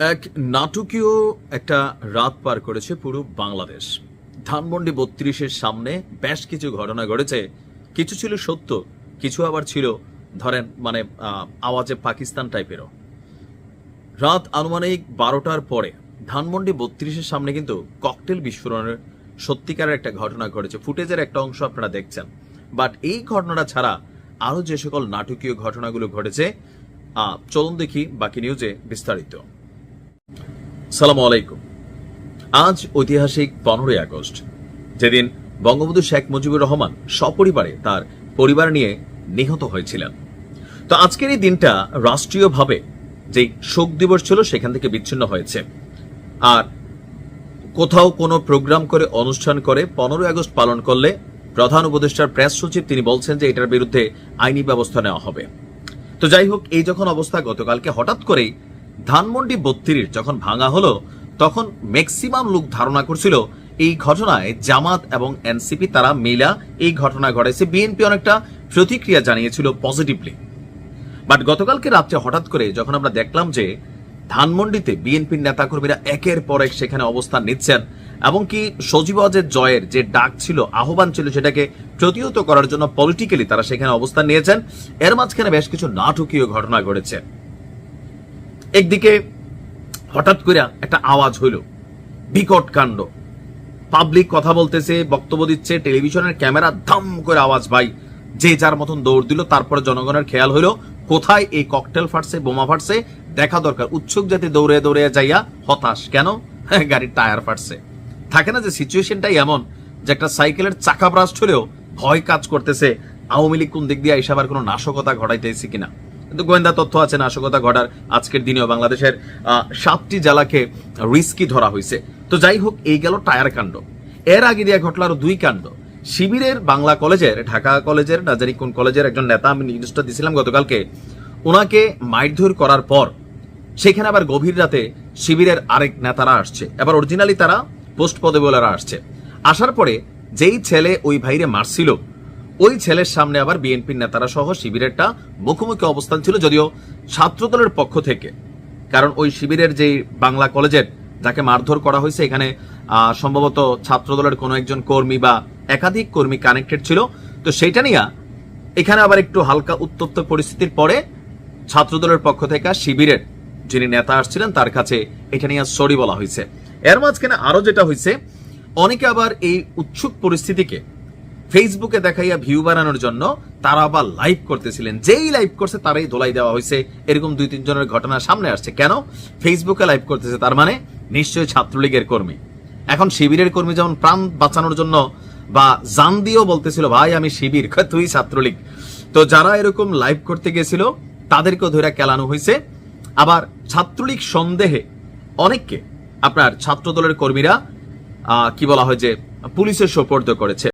এক নাটকীয় একটা রাত পার করেছে পুরো বাংলাদেশ। ধানমন্ডি ৩২-এর সামনে বেশ কিছু ঘটনা ঘটেছে। কিছু ছিল সত্য, কিছু আবার ছিল ধরেন আওয়াজে পাকিস্তান টাইপেরও। রাত আনুমানিক ১২টার পরে ধানমন্ডি ৩২-এর সামনে কিন্তু ককটেল বিস্ফোরণের সত্যিকারের একটা ঘটনা ঘটেছে। ফুটেজের একটা অংশ আপনারা দেখছেন। বাট এই ঘটনাটা ছাড়া আরো যে সকল নাটকীয় ঘটনাগুলো ঘটেছে, চলুন দেখি বাকি নিউজে বিস্তারিত। সালামু আলাইকুম। আজ ঐতিহাসিক 15ই আগস্ট, যেদিন বঙ্গবন্ধু শেখ মুজিবুর রহমান সপরিবারে তার পরিবার নিয়ে নিহত হয়েছিলেন। তো আজকের এই দিনটা রাষ্ট্রীয়ভাবে যে শোক দিবস ছিল সেখান থেকে বিচ্ছিন্ন হয়েছে। আর কোথাও কোনো প্রোগ্রাম করে অনুষ্ঠান করে 15ই আগস্ট পালন করলে প্রধান উপদেষ্টার প্রেস সচিব তিনি বলছেন যে এটার বিরুদ্ধে আইনি ব্যবস্থা নেওয়া হবে। তো যাই হোক, এই যখন অবস্থা, গতকালকে হঠাৎ করেই ধানমন্ডি ৩২ যখন ভাঙা হলো তখন ম্যাক্সিমাম লোক ধারণা করছিল এই ঘটনায় জামাত এবং এনসিপি তারা মিলা এই ঘটনা ঘটাইছে। বিএনপি অনেকটা প্রতিক্রিয়া জানিয়েছিল পজিটিভলি। বাট গতকালকে রাত্রে হঠাৎ করে যখন আমরা দেখলাম যে ধানমন্ডিতে বিএনপির নেতাকর্মীরা একের পর এক সেখানে অবস্থান নিচ্ছেন, এবং কি সজীবজের জয়ের যে ডাক ছিল, আহ্বান ছিল, সেটাকে প্রতিহত করার জন্য পলিটিক্যালি তারা সেখানে অবস্থান নিয়েছেন। এর মাঝখানে বেশ কিছু নাটকীয় ঘটনা ঘটেছে। একদিকে হঠাৎ করে একটা আওয়াজ হইল, বিকট কাণ্ড, পাবলিক কথা বলতেছে, বক্তব্য দিচ্ছে, টেলিভিশনের ক্যামেরা ধাম করে আওয়াজ, ভাই যে যার মতন দৌড় দিল। তারপরে জনগণের খেয়াল হইল কোথায় এই ককটেল ফাটছে, বোমা ফাটছে, দেখা দরকার। উৎসুক জাতি দৌড়ে দৌড়ে যাইয়া হতাশ, কেন? গাড়ির টায়ার ফাটছে। থাকে না যে সিচুয়েশনটাই এমন যে একটা সাইকেলের চাকা ব্রাস্ট হলেও ভয় কাজ করতেছে, আওয়ামী লীগ কোন দিক দিয়ে এসে আবার কোনো নাশকতা ঘটাইতেছে কিনা। কিন্তু গোয়েন্দা তথ্য আছে নাশকতা ঘটার। আজকের দিনেও বাংলাদেশের 7টি জেলাকে রিস্কি ধরা হয়েছে। তো যাই হোক, এই গেল টায়ার কাণ্ড। এর আগে দিয়ে ঘটল আরো 2 কাণ্ড। শিবিরের বাংলা কলেজের, ঢাকা কলেজের, না জানি কোন কলেজের একজন নেতা, আমি নিউজটা দিছিলাম গতকালকে, ওনাকে মারধর করার পর সেখানে আবার গভীর রাতে শিবিরের আরেক নেতারা আসছে, এবার অরিজিনালি তারা পোস্ট পদবীওয়ালারা আসছে। আসার পরে যেই ছেলে ওই ভাইরে মারছিল, ওই ছেলের সামনে আবার বিএনপির নেতারা সহ শিবিরেরটা মুখোমুখি অবস্থান ছিল, যদিও ছাত্রদলের পক্ষ থেকে। কারণ ওই শিবিরের যে বাংলা কলেজের যাকে মারধর করা হয়েছে, এখানে সম্ভবত ছাত্রদলের কোনো একজন কর্মী বা একাধিক কর্মী কানেক্টেড ছিল। তো সেইটা নিয়ে এখানে আবার একটু হালকা উত্তপ্ত পরিস্থিতির পরে ছাত্রদলের পক্ষ থেকে শিবিরের যিনি নেতা আসছিলেন তার কাছে এটা নিয়ে সরি বলা হয়েছে। এর মাঝখানে আরো যেটা হয়েছে, অনেকে আবার এই উৎসুক পরিস্থিতিকে ফেসবুকে দেখাইয়া ভিউ বানানোর জন্য তারা আবার লাইভ করতেছিলেন। যেই লাইভ করছে তারাই ধোলাই দেওয়া হয়েছে। এরকম 2-3 জনের ঘটনা সামনে আসছে। কেন ফেসবুকে লাইভ করতেছে? তার মানে নিশ্চয়ই ছাত্রলীগের কর্মী। এখন শিবিরের কর্মী যেমন প্রাণ বাঁচানোর জন্য বা জান দিয়েও বলতেছিল, ভাই আমি শিবির, তুই ছাত্রলীগ। তো যারা এরকম লাইভ করতে গেছিল তাদেরকেও ধরে কেলানো হয়েছে। আবার ছাত্রলীগ সন্দেহে অনেককে আপনার ছাত্রদলের কর্মীরা কি বলা হয় যে পুলিশের সোপর্দ করেছে।